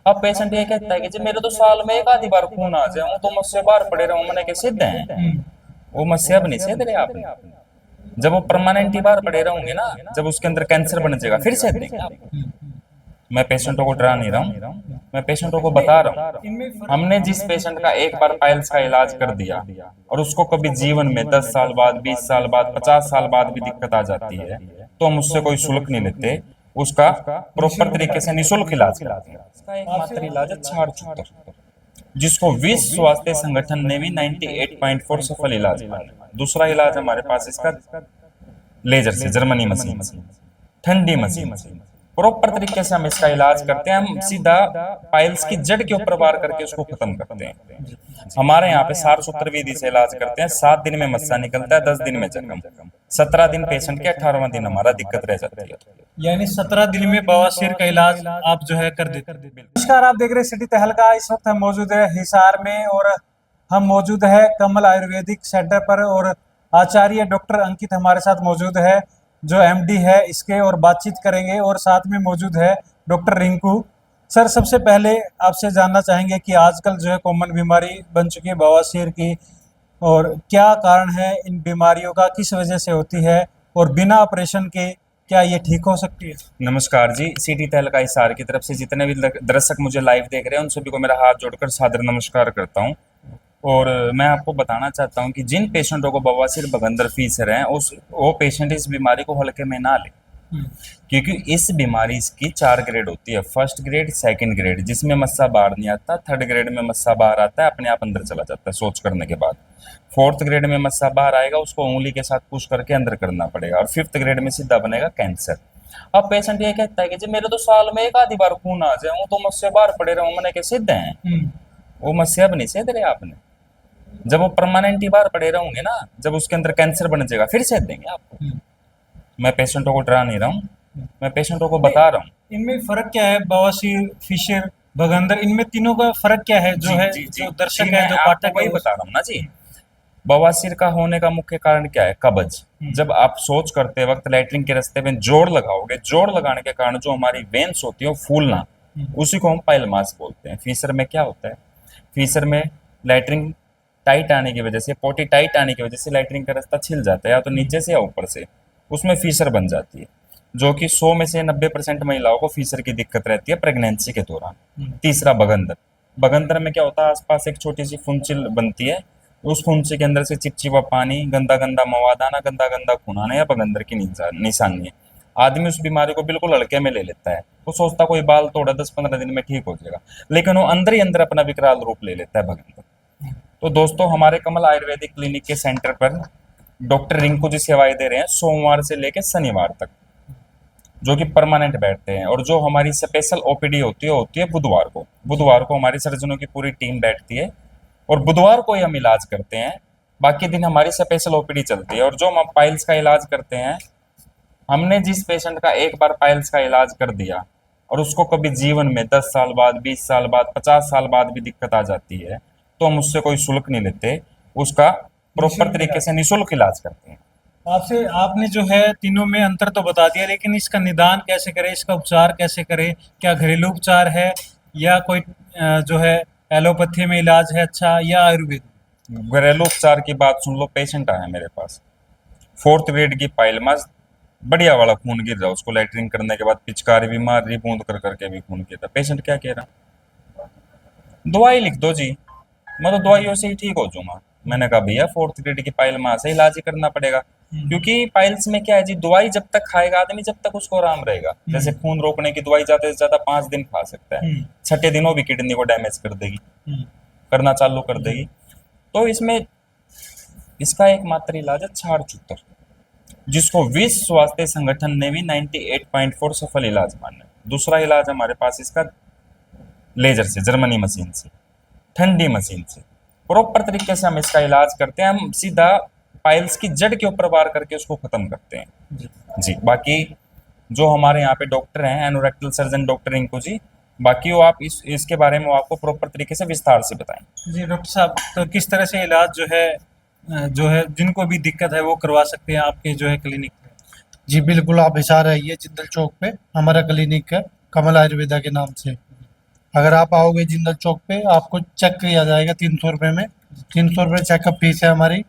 अब पेशेंट ये कहता है कि जी मेरे तो साल में एक आधी बार खून आ जाए, तो मुझसे बाहर पड़े रहूं, मैंने के सिद्ध हैं। वो मुझसे अब नहीं सेध रहे आपने। जब वो परमानेंट ही बाहर पड़े रहेंगे ना, जब उसके अंदर कैंसर बन जाएगा फिर सेध देंगे आप। मैं पेशेंटों को डरा नहीं रहा हूँ, मैं पेशेंटों को बता रहा हूँ। हमने जिस पेशेंट का एक बार पाइल्स का इलाज कर दिया और उसको कभी जीवन में 10 साल बाद, 20 साल बाद, 50 साल बाद भी दिक्कत आ जाती है, तो हम उससे कोई शुल्क नहीं लेते, उसका प्रॉपर तरीके से निःशुल्क इलाज कराते हैं। इसका एकमात्र इलाज है छाड़ छूतर, जिसको विश्व स्वास्थ्य संगठन ने भी 98.4 सफल इलाज माना। दूसरा इलाज हमारे पास इसका लेजर से, जर्मनी मशीन से, ठंडी मशीन से प्रॉपर तरीके से हम इसका इलाज करते हैं। हम सीधा पाइल्स की जड़ के ऊपर वार करके उसको खत्म करते हैं। हमारे यहाँ पे सार सूत्र विधि से इलाज करते हैं। 7 दिन में मस्सा निकलता है, 10 दिन में जख्म, 17 दिन पेशेंट के, 18वां दिन हमारा दिक्कत रह जाती है। यानी 17 दिन में बवासीर का इलाज आप जो है कर देते हैं। नमस्कार, आप देख रहे हैं सिटी तहलका। इस वक्त हम मौजूद है हिसार में और हम मौजूद है कमल आयुर्वेदिक सेंटर पर और आचार्य डॉक्टर अंकित हमारे साथ मौजूद है जो एमडी है इसके, और बातचीत करेंगे। और साथ में मौजूद है डॉक्टर रिंकू सर। सबसे पहले आपसे जानना चाहेंगे कि आजकल जो है कॉमन बीमारी बन चुकी है बवासीर की, और क्या कारण है इन बीमारियों का, किस वजह से होती है, और बिना ऑपरेशन के क्या ये ठीक हो सकती है? नमस्कार जी, सिटी तहलका हिसार की तरफ से जितने भी दर्शक मुझे लाइव देख रहे हैं उन सभी को मेरा हाथ जोड़कर सादर नमस्कार करता हूं। और मैं आपको बताना चाहता हूं कि जिन पेशेंटों को बवासीर, बगंदर, फीसर हैं, उस वो पेशेंट इस बीमारी को हल्के में ना ले, क्योंकि इस बीमारी की 4 ग्रेड होती है। फर्स्ट ग्रेड, सेकंड ग्रेड, जिसमें मस्सा बाहर नहीं आता। थर्ड ग्रेड में मस्सा बाहर आता है, अपने आप अंदर चला जाता है सोच करने के बाद। फोर्थ ग्रेड में मस्सा बाहर आएगा, उसको उंगली के साथ पुश करके अंदर करना पड़ेगा। और फिफ्थ ग्रेड में सीधा बनेगा कैंसर। अब पेशेंट ये कहता है कि जी मेरे तो साल में एक आधी बार खून आ जाए, तो मुझसे बाहर पड़े रहूं, मैंने के सिद्ध हैं। वो मुझसे अब नहीं सेध रहे आपने। जब वो परमानेंट ही बाहर पड़े रहेंगे ना, जब उसके अंदर कैंसर बन जाएगा फिर सेध देंगे आपको। मैं पेशेंटों को डरा नहीं रहा हूँ, मैं पेशेंटों को बता रहा हूँ। इनमें फर्क क्या है, बवासीर, फिशर, बगंदर, इनमें तीनों का फर्क क्या है? जो है जो दर्शक है, जो पाठक वही है, बता रहा हूँ ना जी। बवासीर का होने का मुख्य कारण क्या है? कब्ज। जब आप सोच करते वक्त लैट्रिन के रास्ते में जोड़ लगाओगे, जोड़ लगाने के कारण जो हमारी वेन्स होती है वो फूलना, उसी को हम पाइलमास बोलते हैं। फीसर में क्या होता है? फीसर में लैट्रिन टाइट आने की वजह से, पोटी टाइट आने की वजह से लैट्रिन का रास्ता छिल जाता है, या तो नीचे से या ऊपर से, उसमें फीसर बन जाती है। जो कि 100 में से 90% महिलाओं को फीसर की दिक्कत रहती है प्रेगनेंसी के दौरान। तीसरा बगंदर। बगंदर में क्या होता है? आसपास एक छोटी सी फुंसिल बनती है, उस फुंसी के अंदर से चिपचिपा पानी, गंदा गंदा मवाद आना, गंदा गंदा खून आना, या बगंदर की निशानी है। आदमी उस बीमारी को बिल्कुल हल्के में ले लेता है, वो सोचता कोई बाल तोड़ा 10-15 दिन में ठीक हो जाएगा, लेकिन वो अंदर ही अंदर अपना विकराल रूप ले लेता है बगंदर। तो दोस्तों, हमारे कमल आयुर्वेदिक क्लिनिक के सेंटर पर डॉक्टर रिंकू जी सेवाएं दे रहे हैं सोमवार से लेकर शनिवार तक, जो कि परमानेंट बैठते हैं। और जो हमारी स्पेशल ओपीडी होती है बुधवार को। बुधवार को हमारी सर्जनों की पूरी टीम बैठती है और बुधवार को ही हम इलाज करते हैं। बाकी दिन हमारी स्पेशल ओपीडी चलती है। और जो हम पाइल्स का इलाज करते हैं, हमने जिस पेशेंट का एक बार पाइल्स का इलाज कर दिया और उसको कभी जीवन में 10 साल बाद, 20 साल बाद, 50 साल बाद भी दिक्कत आ जाती है, तो हम उससे कोई शुल्क नहीं लेते, उसका प्रॉपर तरीके से निःशुल्क इलाज करते हैं। आपसे आपने जो है तीनों में अंतर तो बता दिया, लेकिन इसका निदान कैसे करें, इसका उपचार कैसे करें? क्या घरेलू उपचार है, या कोई जो है एलोपैथी में इलाज है अच्छा, या आयुर्वेद? घरेलू उपचार की बात सुन लो। पेशेंट आया मेरे पास, 4th ग्रेड की पाइलमास, बढ़िया वाला खून गिर रहा, उसको लैट्रिन करने के बाद पिचकारी भी मार रही, बूंद कर करके भी खून गिर रहा। पेशेंट क्या कह रहा? दवाई लिख दो जी, मैं तो दवाइयों से ही ठीक हो जाऊंगा। मैंने कहा भैया 4th ग्रेड की पाइलमास है, इलाज ही करना पड़ेगा। क्योंकि पाइल्स में क्या है जी, दवाई जब तक खाएगा आदमी, जब तक उसको आराम रहेगा। जैसे खून रोकने की दवाई ज्यादा से ज्यादा 5 दिन खा सकता है, छठे दिन वो भी किडनी को डैमेज कर देगी, करना चालू कर देगी। तो इसमें इसका एकमात्र इलाज है छाड़ छूतर, जिसको विश्व स्वास्थ्य संगठन ने भी 98.4 सफल इलाज माना। दूसरा इलाज हमारे पास इसका लेजर से, जर्मनी मशीन से, ठंडी मशीन से प्रॉपर तरीके से हम इसका इलाज करते हैं। हम सीधा पाइल्स की जड़ के ऊपर वार करके उसको खत्म करते हैं जी। बाकी जो हमारे यहाँ पे डॉक्टर हैं, anorectal surgeon doctor Rinku ji, बाकी वो आप इसके बारे में वो आपको प्रॉपर तरीके से विस्तार से बताएं। जी डॉक्टर साहब, तो किस तरह से इलाज जो है जिनको भी दिक्कत है वो करवा सकते हैं आपके जो है क्लिनिक में? जी बिल्कुल, आप हिसार आइए, जिंदल चौक पे हमारा क्लिनिक है, कमल आयुर्वेदा के नाम से। अगर आप आओगे जिंदल चौक पे आपको चेक किया जाएगा 300 रुपये में। 300 रुपये चेकअप फीस है हमारी,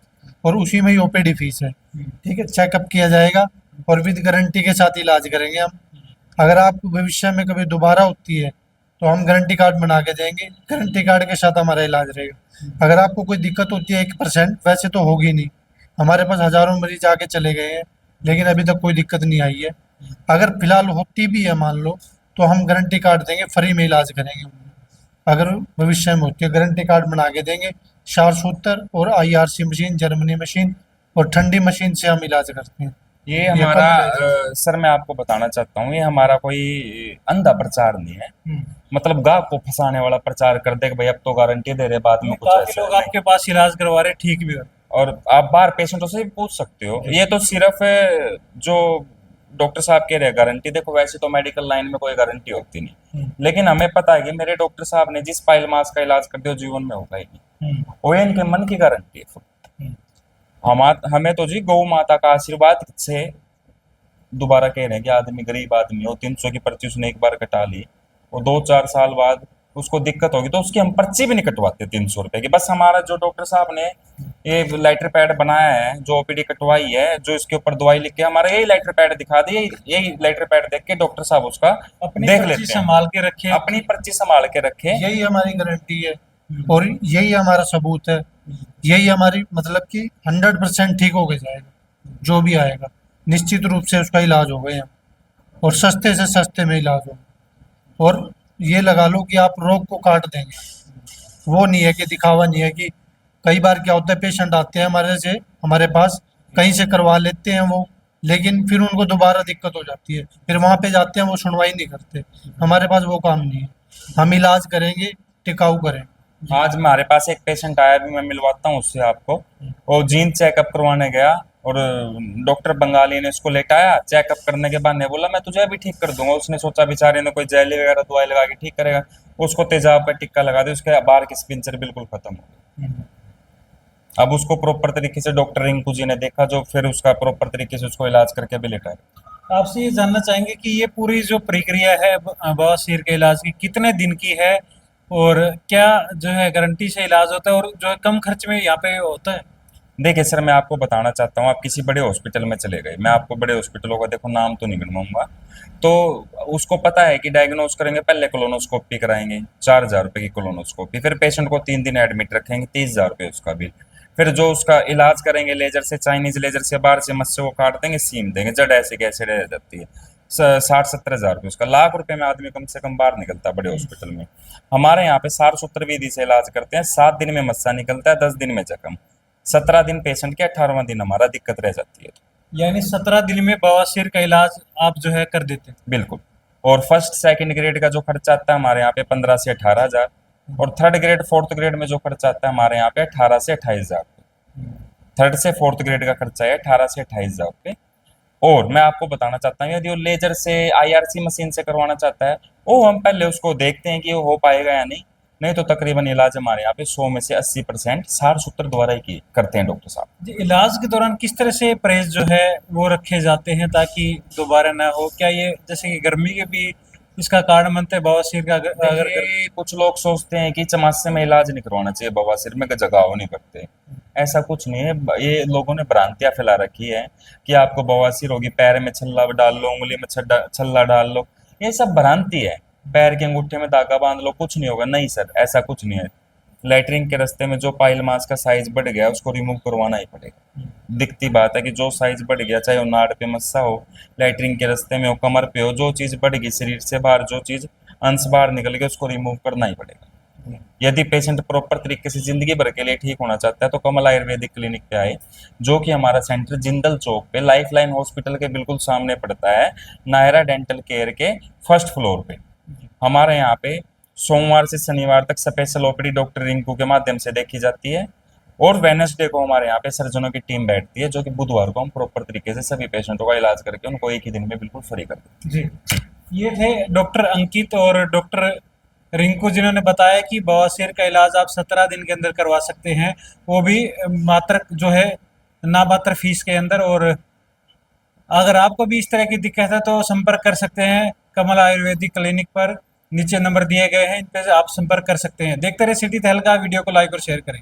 और उसी में ही ओपीडी फीस है। ठीक है, चेकअप किया जाएगा और विद गारंटी के साथ इलाज करेंगे हम। अगर आप भविष्य में कभी दोबारा होती है तो हम गारंटी कार्ड बना के देंगे, गारंटी कार्ड के साथ हमारा इलाज रहेगा। अगर आपको कोई दिक्कत होती है 1%, वैसे तो होगी नहीं, हमारे पास हजारों मरीज आके चले गए हैं लेकिन अभी तक कोई दिक्कत नहीं आई है। अगर फिलहाल होती भी है मान लो, तो हम गारंटी कार्ड देंगे, फ्री में इलाज करेंगे। अगर भविष्य में होती है गारंटी कार्ड बना के देंगे। 470 और आईआरसी मशीन, जर्मनी मशीन और ठंडी मशीन से हम इलाज करते हैं। ये कम हमारा इलाज है। सर मैं आपको बताना चाहता हूँ, ये हमारा कोई अंधा प्रचार नहीं है। मतलब गाहक को फंसाने वाला प्रचार कर दे कि भाई अब तो गारंटी दे रहे, बाद में कुछ काफी ऐसा लोग नहीं। आपके पास इलाज करवा रहे, ठीक भी हो। और आप बाहर पेशेंटों से भी पूछ सकते हो, ये तो सिर्फ जो डॉक्टर साहब कह रहे हैं गारंटी, देखो वैसे तो मेडिकल लाइन में कोई गारंटी होती नहीं, लेकिन हमें पता है कि मेरे डॉक्टर साहब ने जिस पाइल मास का इलाज कर दिया वो जीवन में होगा ही नहीं। वो इनके मन की गारंटी है। हमें तो जी गौ माता का आशीर्वाद से दोबारा कह रहे हैं कि आदमी गरीब आदमी हो, 300 की पर्ची उसने एक बार कटा ली, और 2-4 साल बाद उसको दिक्कत होगी तो उसकी हम पर्ची भी नहीं कटवाते 300 रुपए की। बस हमारा जो डॉक्टर साहब ने ये लेटर पैड बनाया है, जो ओपीडी कटवाई है, जो इसके ऊपर दवाई लिख के, हमारा यही लेटर पैड दिखा दी, यही लेटर पैड देख के डॉक्टर साहब उसका अपनी देख पर्ची लेते हैं, संभाल के रखे। अपनी पर्ची संभाल के रखे। यही हमारी गारंटी है और यही हमारा सबूत है। यही हमारी मतलब कि 100% ठीक हो के जाएगा, जो भी आएगा निश्चित रूप से उसका इलाज होगा यहाँ, और सस्ते से सस्ते में इलाज होगा। और ये लगा लो कि आप रोग को काट देंगे, वो नहीं है कि दिखावा नहीं है। कि कई बार क्या होता है, पेशेंट आते हैं हमारे पास कहीं से करवा लेते हैं वो, लेकिन फिर उनको दोबारा दिक्कत हो जाती है, फिर वहाँ पे जाते हैं वो सुनवाई नहीं करते। हमारे पास वो काम नहीं है, हम इलाज करेंगे, टिकाऊ करें। आज हमारे पास एक पेशेंट आया, भी मैं मिलवाता हूँ उससे आपको। वो जीन चेकअप करवाने गया और डॉक्टर बंगाली ने उसको लेटाया, चेकअप करने के बाद ने बोला मैं तुझे अभी ठीक कर दूंगा। उसने सोचा बेचारे ने कोई जेली वगैरह दवाई लगा के ठीक करेगा, उसको तेजाब का टिक्का लगा दिया, उसके बाहर की स्पिंचर बिल्कुल खत्म हो गई। अब उसको प्रॉपर तरीके से डॉक्टर रिंकू जी ने देखा, जो फिर उसका प्रॉपर तरीके से उसको इलाज करके भी लेटाया। आपसे ये जानना चाहेंगे कि ये पूरी जो प्रक्रिया है बवासीर के इलाज की कितने दिन की है, और क्या जो है गारंटी से इलाज होता है, और जो है कम खर्च में यहाँ पे होता है? देखिए सर, मैं आपको बताना चाहता हूँ, आप किसी बड़े हॉस्पिटल में चले गए, मैं आपको बड़े हॉस्पिटलों का देखो नाम तो नहीं गिनवाऊंगा, तो उसको पता है कि डायग्नोज करेंगे, पहले कोलोनोस्कोपी कराएंगे 4,000 रुपए की कोलोनोस्कोपी, फिर पेशेंट को 3 दिन एडमिट रखेंगे, 30,000 रुपये उसका बिल। फिर जो उसका इलाज करेंगे लेजर से, चाइनीज लेजर से, बाहर से मस्से को काट देंगे, सीम देंगे, जड़ ऐसे कैसे रह जाती है, 60-70 हज़ार रुपये उसका।1,00,000 रुपए में आदमी कम से कम बाहर निकलता है बड़े हॉस्पिटल में। हमारे यहाँ पे सारसूत्र विधि से इलाज करते हैं, 7 दिन में मस्सा निकलता है, 10 दिन में जख्म, 17 दिन पेशेंट के, 18वां दिन हमारा दिक्कत रह जाती है। यानी 17 दिन में बवासीर का इलाज आप जो है कर देते हैं? बिल्कुल। और फर्स्ट सेकंड ग्रेड का जो खर्चा आता है हमारे यहाँ पे 15 से 18 हज़ार, और थर्ड ग्रेड फोर्थ ग्रेड में जो खर्चा आता है हमारे यहाँ पे 18 से 28 हज़ार। थर्ड से फोर्थ ग्रेड का खर्चा है 18 से 28 हज़ार रुपये। और मैं आपको बताना चाहता हूँ, यदि वो लेजर से, आईआरसी मशीन से करवाना चाहता है, वो हम पहले उसको देखते हैं कि वो हो पाएगा या नहीं। नहीं तो तकरीबन इलाज हमारे यहाँ पे 100 में से 80% सारसूत्र द्वारा ही करते हैं डॉक्टर साहब। जी, इलाज के दौरान किस तरह से परहेज जो है वो रखे जाते हैं ताकि दोबारा ना हो? क्या ये जैसे कि गर्मी के भी इसका कारण बनते हैं बवासीर का? अगर देखिए, कुछ लोग सोचते हैं कि चमासे में इलाज नहीं करवाना चाहिए बवासीर में, जगाव नहीं करते, ऐसा कुछ नहीं है। ये लोगों ने भ्रांतियां फैला रखी है कि आपको बवासीर होगी, पैर में छल्ला डाल लो, उंगली में छल्ला डाल लो, ये सब भ्रांति है। पैर के अंगूठे में धागा बांध लो, कुछ नहीं होगा। नहीं सर, ऐसा कुछ नहीं है। लैटरिन के रास्ते में जो पाइल मास का साइज बढ़ गया उसको रिमूव करवाना ही पड़ेगा। दिखती बात है कि जो साइज बढ़ गया, चाहे वो नाड़ पे मस्सा हो, लैटरिन के रास्ते में हो, कमर पे हो, जो चीज बढ़ गई शरीर से बाहर, जो चीज अंश बाहर निकल गया, उसको रिमूव करना ही पड़ेगा। यदि पेशेंट प्रॉपर तरीके से जिंदगी भर के लिए ठीक होना चाहता है तो कमल आयुर्वेदिक क्लिनिक पे आए, जो कि हमारा सेंटर जिंदल चौक पे लाइफ लाइन हॉस्पिटल के बिल्कुल सामने पड़ता है, नायरा डेंटल केयर के फर्स्ट फ्लोर पे। हमारे यहाँ पे सोमवार से शनिवार तक स्पेशल ओपीडी डॉक्टर रिंकू के माध्यम से देखी जाती है, और वेडनेसडे को हमारे यहाँ पे सर्जनों की टीम बैठती है, जो कि बुधवार को हम प्रॉपर तरीके से सभी पेशेंटों का इलाज करके उनको एक ही दिन में बिल्कुल फ्री कर देते हैं। जी, ये थे डॉक्टर अंकित और डॉक्टर रिंकू, जिन्होंने बताया कि बवासीर का इलाज आप 17 दिन के अंदर करवा सकते हैं, वो भी मात्र जो है नामात्र फीस के अंदर। और अगर आपको भी इस तरह की दिक्कत है तो संपर्क कर सकते हैं कमल आयुर्वेदिक क्लिनिक पर। नीचे नंबर दिए गए हैं, इन पे आप संपर्क कर सकते हैं। देखते रहे सिटी तहलका, वीडियो को लाइक और शेयर करें।